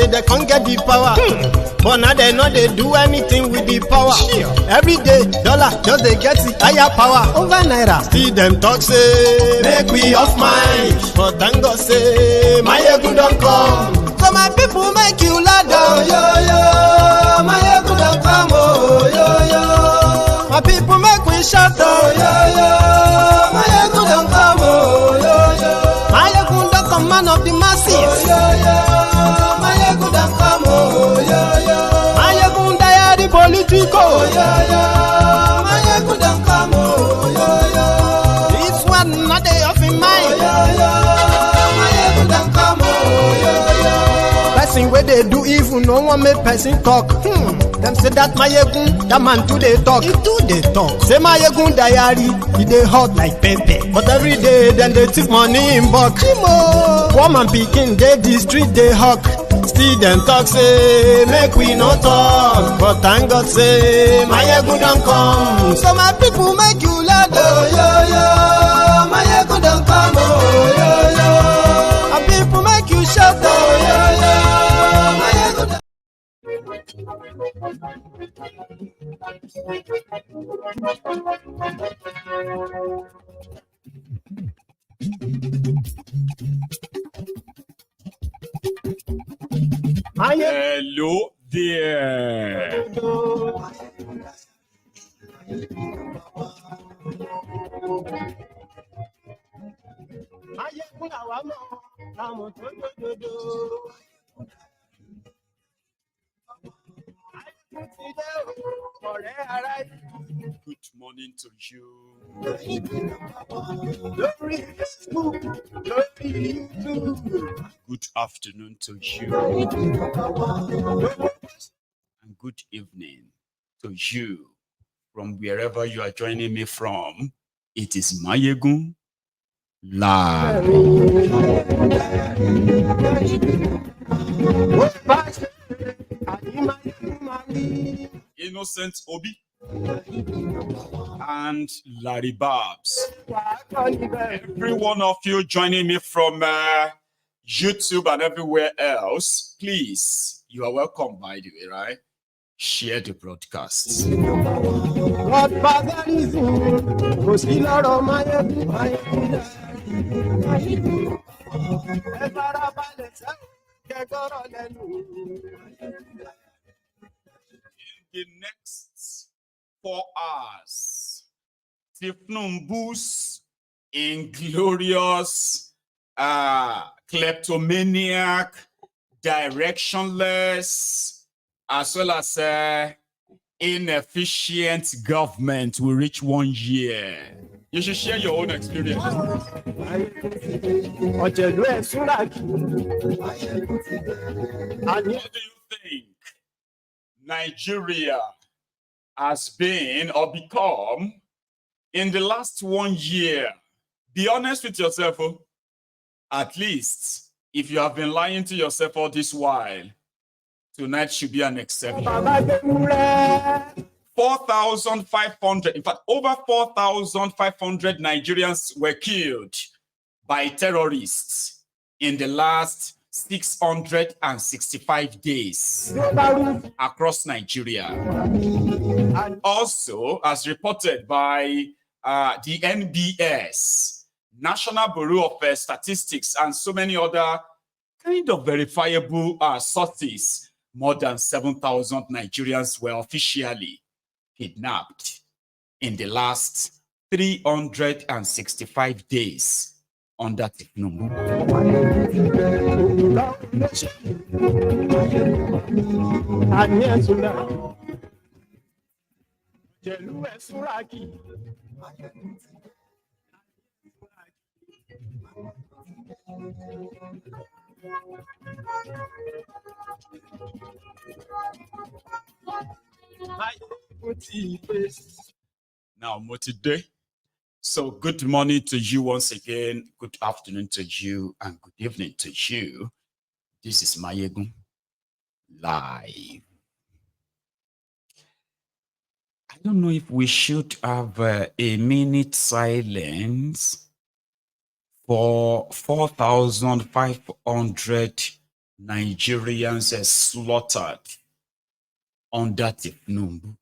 They can't get the power, but now they know they do anything with the power. Every day, dollar just they get the higher power over naira. See them talk say make we off mind, but thank God say my ego don't come. So my people make you loud down, yo yo. My ego don't come, oh yo yo. My people make we shout, oh yo yo. My ego don't come, oh yo yo. My ego don't come, man of the masses, oh yo yo. Politico, this one not a off in mind. Person where they do evil, no one make person talk. Them say that my egun, that man too they talk. He too they talk. Say my egun diary, he they hot like pepper. But every day then they take money in bulk. Woman picking, they the street they hawk. See them talk say make we no talk, but thank God say my ego don't come. So my people make you loud, oh yo yo. My ego don't come, oh yo yo. My people make you shout, oh yo yo. My ego don't. Hello there. Good morning to you. Good afternoon to you. And good evening to you from wherever you are joining me from. It is Mayegun Live. Innocent Obi and Larry Babs. Every one of you joining me from YouTube and everywhere else, please, you are welcome, by the way, right? Share the broadcast. In the next 4 hours, Tinubu's inglorious, kleptomaniac, directionless, as well as inefficient government will reach 1 year. You should share your own experience. What do you think Nigeria has been or become in the last 1 year? Be honest with yourself. At least, if you have been lying to yourself all this while, tonight should be an exception. 4,500, in fact, over 4,500 Nigerians were killed by terrorists in the last 665 days across Nigeria. And also, as reported by the NBS, National Bureau of Statistics, and so many other kind of verifiable sources, more than 7,000 Nigerians were officially kidnapped in the last 365 days under Tinubu. Now, today. So, good morning to you once again. Good afternoon to you, and good evening to you. This is Mayegun Live. I don't know if we should have a minute silence for 4,500 Nigerians are slaughtered under Tinubu.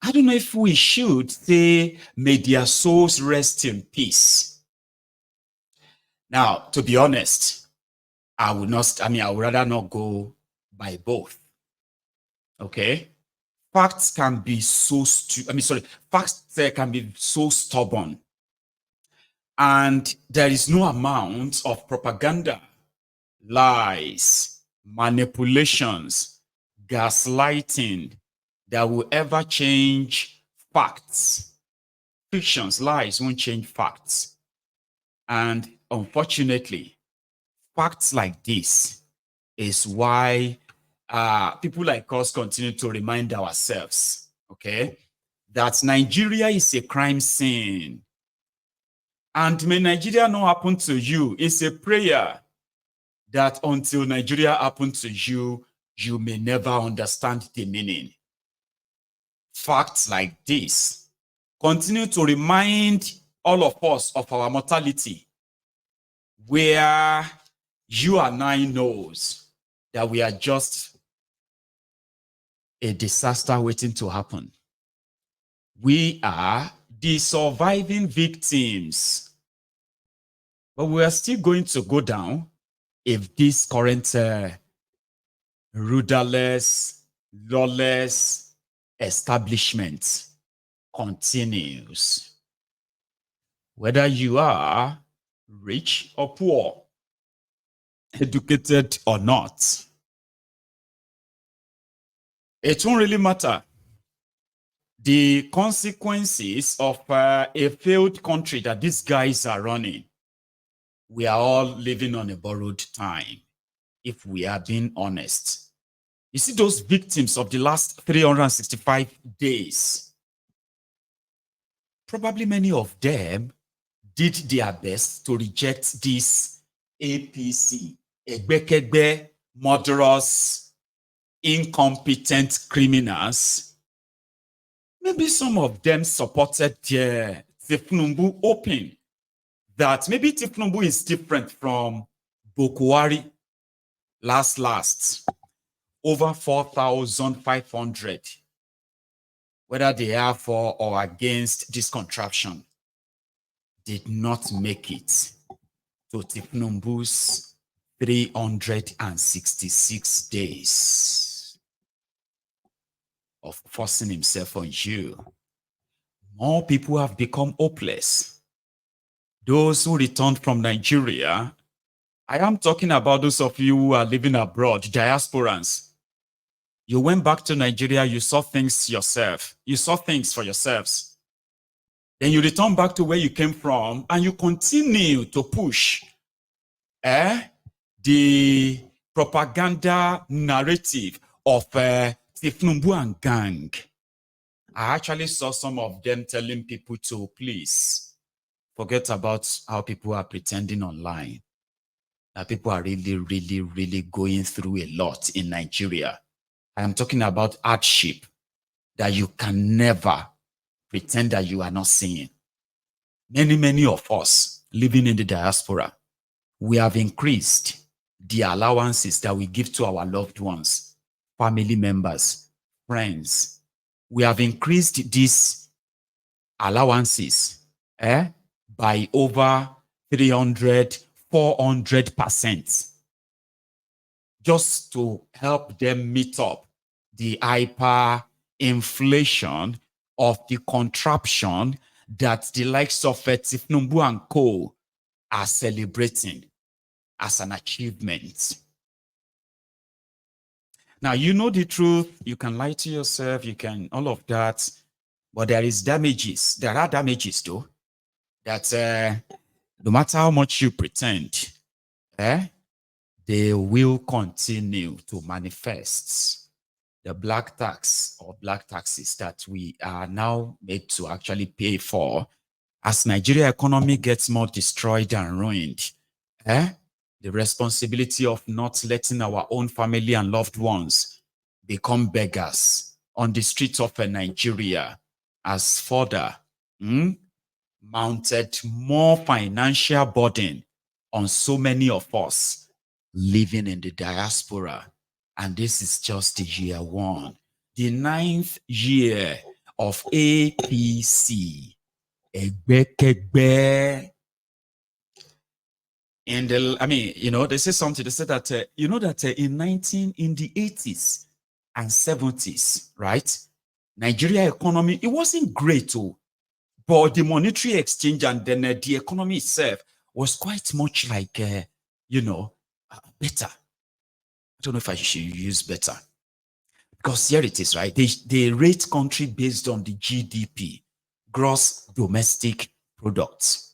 I don't know if we should say, may their souls rest in peace. Now, to be honest, I would rather not go by both. Okay? Facts can be so facts can be so stubborn. And there is no amount of propaganda, lies, manipulations, gaslighting that will ever change facts. Fictions, lies won't change facts. And unfortunately, facts like this is why people like us continue to remind ourselves, okay, that Nigeria is a crime scene. And may Nigeria not happen to you. It's a prayer that until Nigeria happens to you, you may never understand the meaning. Facts like this continue to remind all of us of our mortality, where you and I knows that we are just a disaster waiting to happen. We are the surviving victims, but we are still going to go down if this current rudderless, lawless establishment continues. Whether you are rich or poor, educated or not, it won't really matter. The consequences of a failed country that these guys are running, we are all living on a borrowed time, if we are being honest. You see those victims of the last 365 days, probably many of them did their best to reject this APC, Egbekegbe, murderous, incompetent criminals. Maybe some of them supported Tinubu, hoping that maybe Tinubu is different from Bokwari last. Over 4,500, whether they are for or against this contraption, did not make it to Tinubu's 366 days of forcing himself on you. More people have become hopeless. Those who returned from Nigeria, I am talking about those of you who are living abroad, diasporans. You went back to Nigeria, you saw things yourself. You saw things for yourselves. Then you return back to where you came from and you continue to push the propaganda narrative of Tinubu and gang. I actually saw some of them telling people to please forget about how people are pretending online. That people are really going through a lot in Nigeria. I am talking about hardship that you can never pretend that you are not seeing. Many of us living in the diaspora, we have increased the allowances that we give to our loved ones, family members, friends. We have increased these allowances by over 300, 400%. Just to help them meet up the hyperinflation of the contraption that the likes of Tinubu and Co. are celebrating as an achievement. Now, you know the truth. You can lie to yourself. You can, all of that. But there is damages. There are damages, though, that no matter how much you pretend, they will continue to manifest. The black tax or black taxes that we are now made to actually pay for as Nigeria economy gets more destroyed and ruined. The responsibility of not letting our own family and loved ones become beggars on the streets of Nigeria has further mounted more financial burden on so many of us living in the diaspora. And this is just year one. The 9th year of APC. Egbekegbe. In the, I mean, you know, they say something. They said that, you know, that in the 80s and 70s, right? Nigeria economy, it wasn't great, oh, but the monetary exchange and then the economy itself was quite much like, you know, better. I don't know if I should use better. Because here it is, right? They rate country based on the GDP, gross domestic products.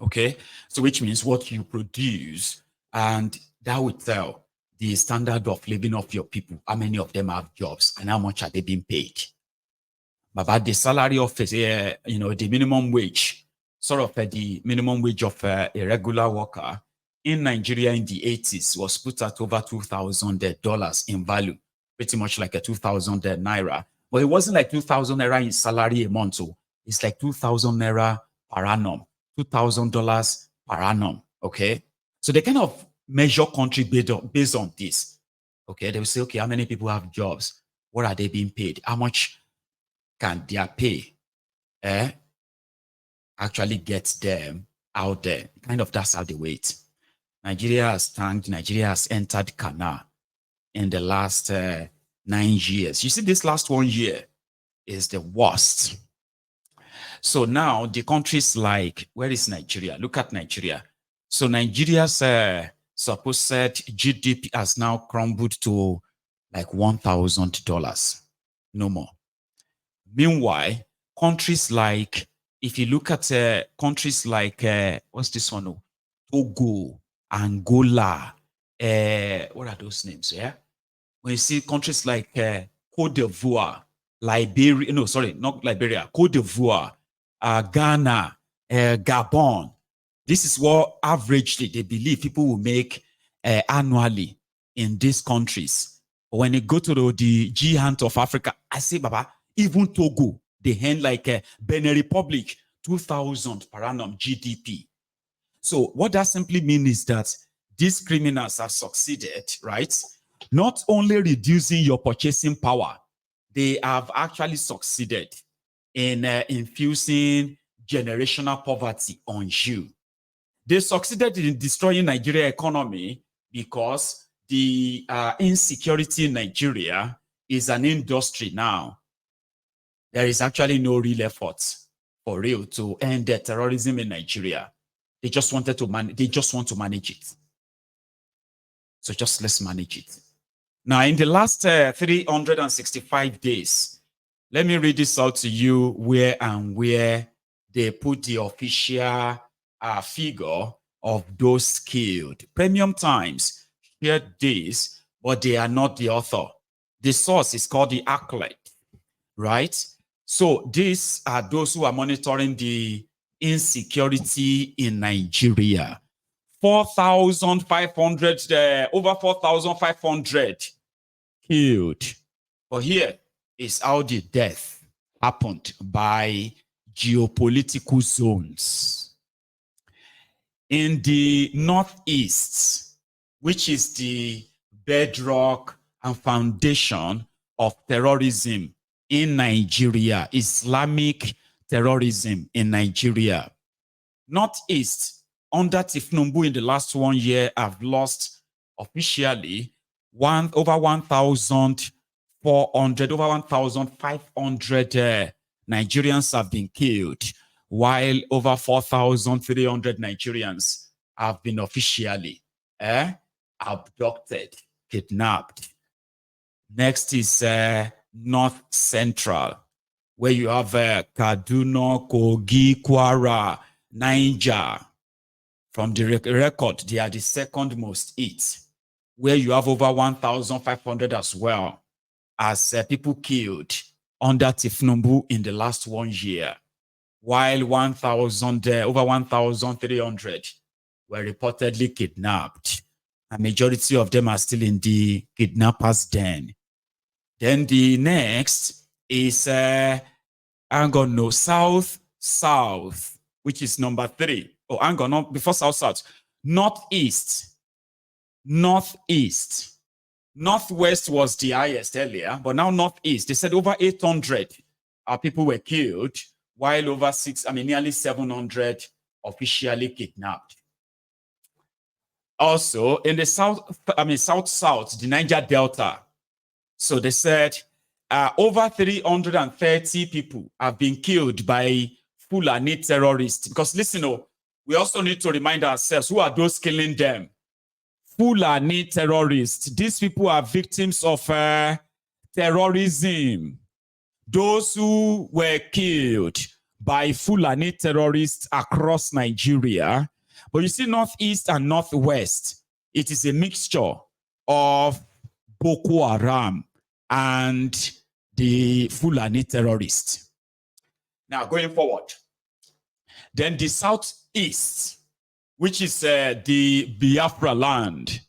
Okay, so which means what you produce, and that will tell the standard of living of your people, how many of them have jobs and how much are they being paid. But the salary of, you know, the minimum wage, sort of the minimum wage of a regular worker in Nigeria in the 80s was put at over $2,000 in value, pretty much like a 2,000 naira. But it wasn't like 2,000 naira in salary a month. So it's like 2,000 naira per annum. $2,000 per annum, okay? So they kind of measure country based on this, okay? They will say, okay, how many people have jobs? What are they being paid? How much can their pay actually get them out there? Kind of that's how they wait. Nigeria has tanked. Nigeria has entered Kano in the last 9 years. You see, this last 1 year is the worst. So now the countries like, where is Nigeria? Look at Nigeria. So Nigeria's supposed GDP has now crumbled to like $1,000, no more. Meanwhile, countries like, if you look at countries like, what's this one? Togo, Angola, what are those names? Yeah. When you see countries like Cote d'Ivoire, Liberia, no, sorry, not Liberia, Cote d'Ivoire, Ghana, Gabon. This is what averagely they believe people will make annually in these countries. But when you go to the Giant of Africa, I say, Baba, even Togo, they hand like Benin Republic, 2,000 per annum GDP. So what that simply means is that these criminals have succeeded, right? Not only reducing your purchasing power, they have actually succeeded in infusing generational poverty on you. They succeeded in destroying Nigeria economy because the insecurity in Nigeria is an industry now. There is actually no real effort for real to end the terrorism in Nigeria. They just wanted to manage. They just want to manage it. So just let's manage it. Now, in the last 365 days, let me read this out to you where they put the official figure of those killed. Premium Times shared this, but they are not the author. The source is called the Acolyte, right? So these are those who are monitoring the insecurity in Nigeria. 4,500, over 4,500 killed. But here is how the death happened by geopolitical zones. In the Northeast, which is the bedrock and foundation of terrorism in Nigeria, Islamic terrorism in Nigeria. Northeast, under Tinubu in the last 1 year, have lost officially over 1,400, over 1,500 Nigerians have been killed, while over 4,300 Nigerians have been officially abducted, kidnapped. Next is North Central, where you have Kaduna, Kogi, Kwara, Niger. From the record, they are the second most hit, where you have over 1,500 as well as people killed under Tinubu in the last 1 year, while over 1,300 were reportedly kidnapped. A majority of them are still in the kidnappers' den. Then the next is South, which is number 3. Oh, before South. Northeast. Northeast. Northwest was the highest earlier, but now Northeast. They said over 800 people were killed, while over nearly 700 officially kidnapped. Also, in the south, the Niger Delta. So they said over 330 people have been killed by Fulani terrorists. Because listen, we also need to remind ourselves, who are those killing them? Fulani terrorists. These people are victims of terrorism. Those who were killed by Fulani terrorists across Nigeria. But you see, Northeast and Northwest, it is a mixture of Boko Haram and the Fulani terrorists. Now, going forward, then the Southeast, which is the Biafra land,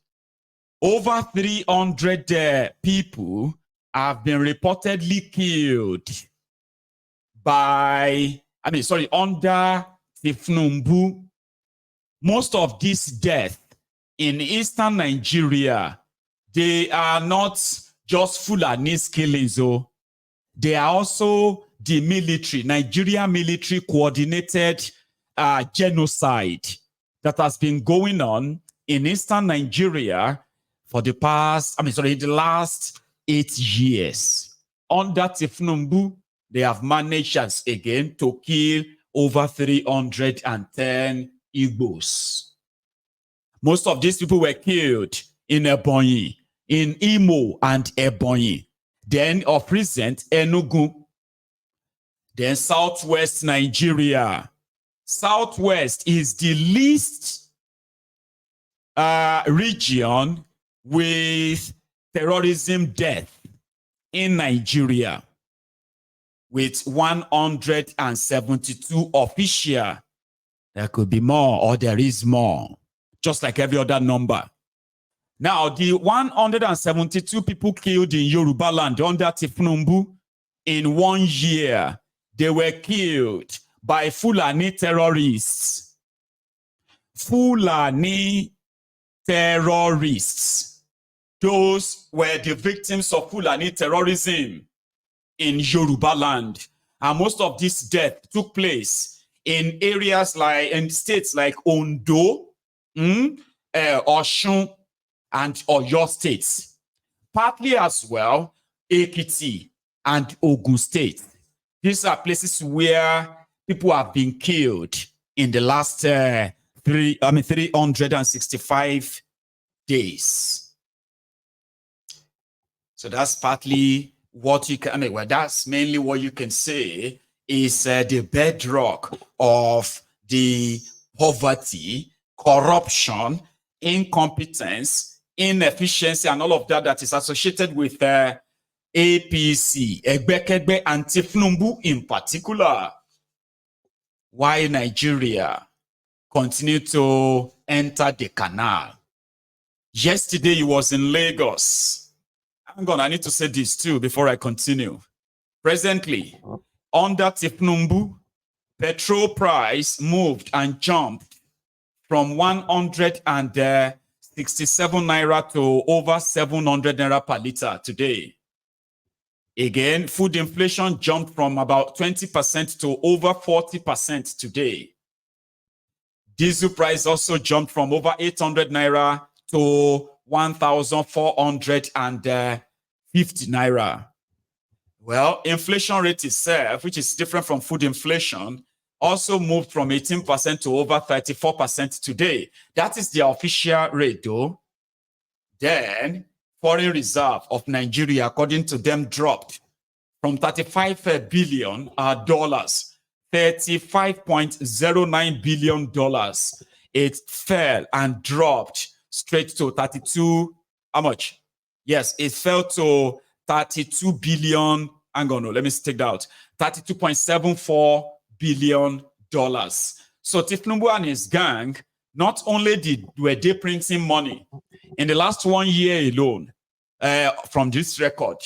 over 300 people have been reportedly killed under Tinubu. Most of these deaths in eastern Nigeria, they are not just Fulani's killings, they are also the military, Nigeria military coordinated genocide that has been going on in eastern Nigeria for the last 8 years. Under Tinubu, they have managed again to kill over 310 Igbos. Most of these people were killed in Ebonyi, in Imo and Ebonyi. Then of recent, Enugu. Then Southwest Nigeria. Southwest is the least region with terrorism death in Nigeria, with 172 official. There could be more, or there is more, just like every other number. Now, the 172 people killed in Yoruba land under Tinubu in 1 year, they were killed by Fulani terrorists. Fulani terrorists. Those were the victims of Fulani terrorism in Yoruba land. And most of this death took place in areas in states like Ondo, Osun, and Oyo states. Partly as well, Ekiti and Ogun State. These are places where people have been killed in the last 365 days. So that's partly what you can, that's mainly what you can say is the bedrock of the poverty, corruption, incompetence, inefficiency, and all of that is associated with APC, Egbekegbe, and Tinubu in particular. Why Nigeria continue to enter the canal. Yesterday, he was in Lagos. I need to say this too before I continue. Presently, under Tinubu, petrol price moved and jumped from 167 naira to over 700 naira per liter today. Again, food inflation jumped from about 20% to over 40% today. Diesel price also jumped from over 800 naira to 1,450 naira. Well, inflation rate itself, which is different from food inflation, also moved from 18% to over 34% today. That is the official rate, though. Then, foreign reserve of Nigeria, according to them, dropped from $35 billion, $35.09 billion. It fell and dropped straight to 32. How much? Yes, it fell to 32 billion. Hang on, let me take that out. $32.74 billion. So Tinubu and his gang, not only were they printing money in the last 1 year alone, from this record,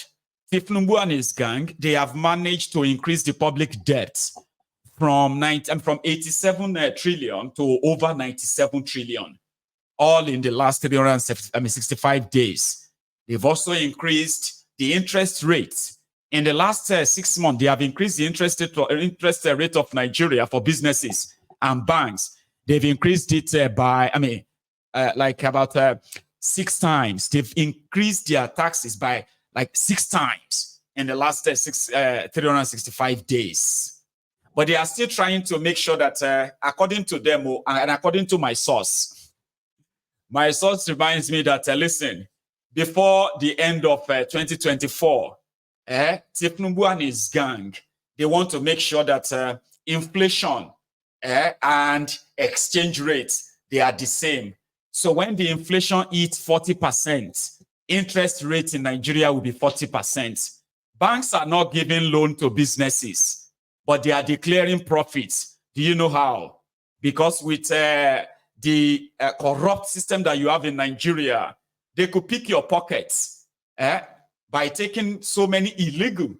Tinubu and his gang, they have managed to increase the public debt from 87 trillion to over 97 trillion. all in the last 365 days. They've also increased the interest rate. In the last 6 months, they have increased the interest rate of Nigeria for businesses and banks. They've increased it by, like about 6 times. They've increased their taxes by like 6 times in the last 365 days. But they are still trying to make sure that, according to them and according to my source reminds me that, listen, before the end of 2024, Tinubu and his gang, they want to make sure that inflation and exchange rates, they are the same. So when the inflation hits 40%, interest rate in Nigeria will be 40%. Banks are not giving loan to businesses, but they are declaring profits. Do you know how? Because with the corrupt system that you have in Nigeria, they could pick your pockets by taking so many illegal,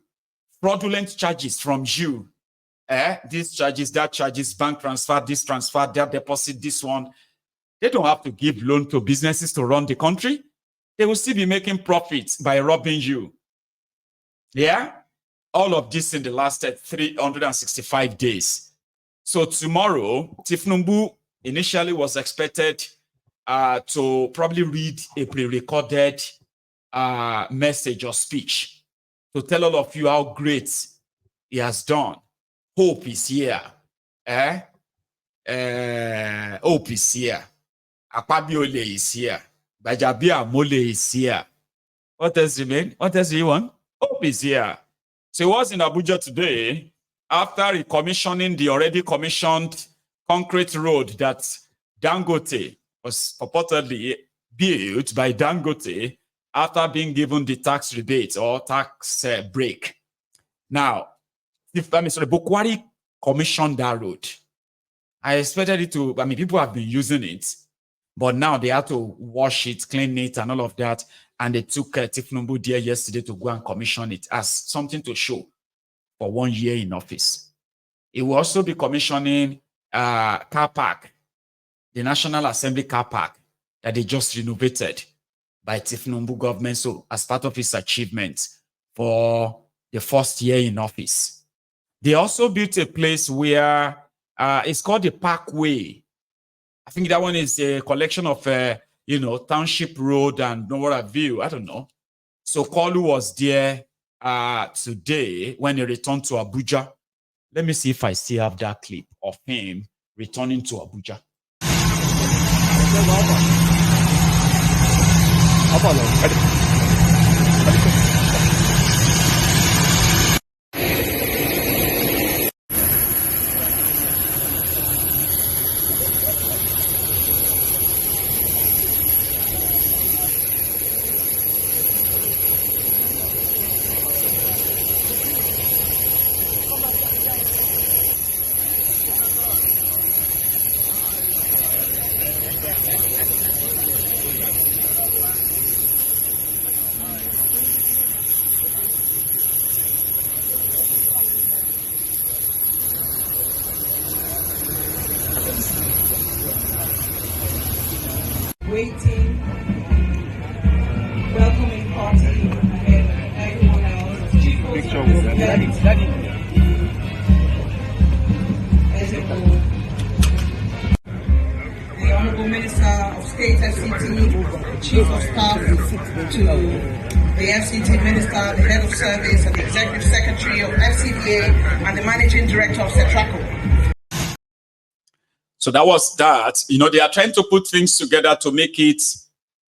fraudulent charges from you. These charges, that charges, bank transfer, this transfer, that deposit, this one. They don't have to give loan to businesses to run the country. They will still be making profits by robbing you. Yeah? All of this in the last 365 days. So tomorrow, Tinubu initially was expected to probably read a pre-recorded message or speech to tell all of you how great he has done. Hope is here. Hope is here. Akpabiole is here. Bajabia Mole is here. What does it mean? What does he want? Hope is here. So he was in Abuja today after recommissioning the already commissioned concrete road that Dangote was purportedly built by Dangote after being given the tax rebate or tax break. Now, Bukwari commissioned that road. I expected it to, people have been using it, but now they have to wash it, clean it, and all of that. And they took Tinubu there yesterday to go and commission it as something to show for 1 year in office. It will also be commissioning car park, the National Assembly car park that they just renovated by Tinubu government. So as part of his achievement for the first year in office. They also built a place where it's called the Parkway. I think that one is a collection of, Township Road and Nowara View. I don't know. So Kolu was there today when he returned to Abuja. Let me see if I still have that clip of him returning to Abuja. Waiting, welcoming party, and everyone else. Picture with Daddy. The Honorable Minister of State FCT, Chief of Staff to the FCT Minister, the Head of Service, and the Executive Secretary of FCDA, and the Managing Director of Cetraco. So that was that. They are trying to put things together to make it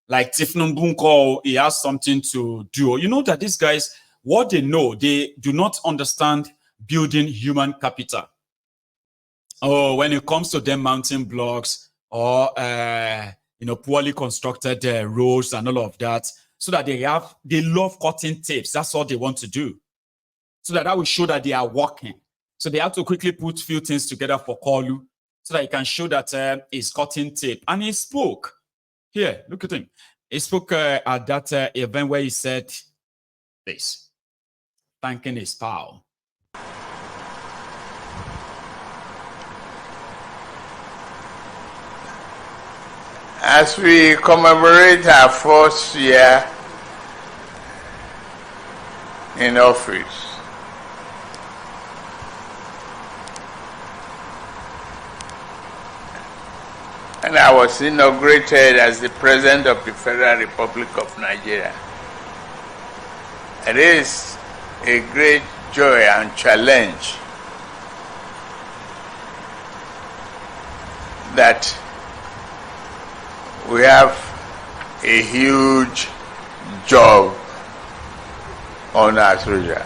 like Tinubu, he has something to do. You know that these guys, what they know, they do not understand building human capital. Oh, when it comes to them mountain blocks or, poorly constructed roads and all of that, so that they love cutting tapes. That's all they want to do. So that will show that they are working. So they have to quickly put few things together for Kolu, so that he can show that he's cutting tape. And he spoke. Here, look at him. He spoke at that event where he said this, thanking his pal. As we commemorate our first year in office, and I was inaugurated as the President of the Federal Republic of Nigeria, it is a great joy and challenge that we have a huge job on our soldiers.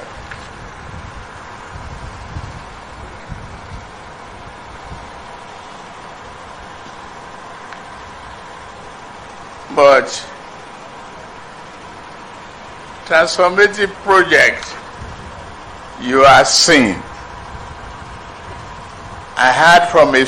But transformative project you are seeing, I heard from a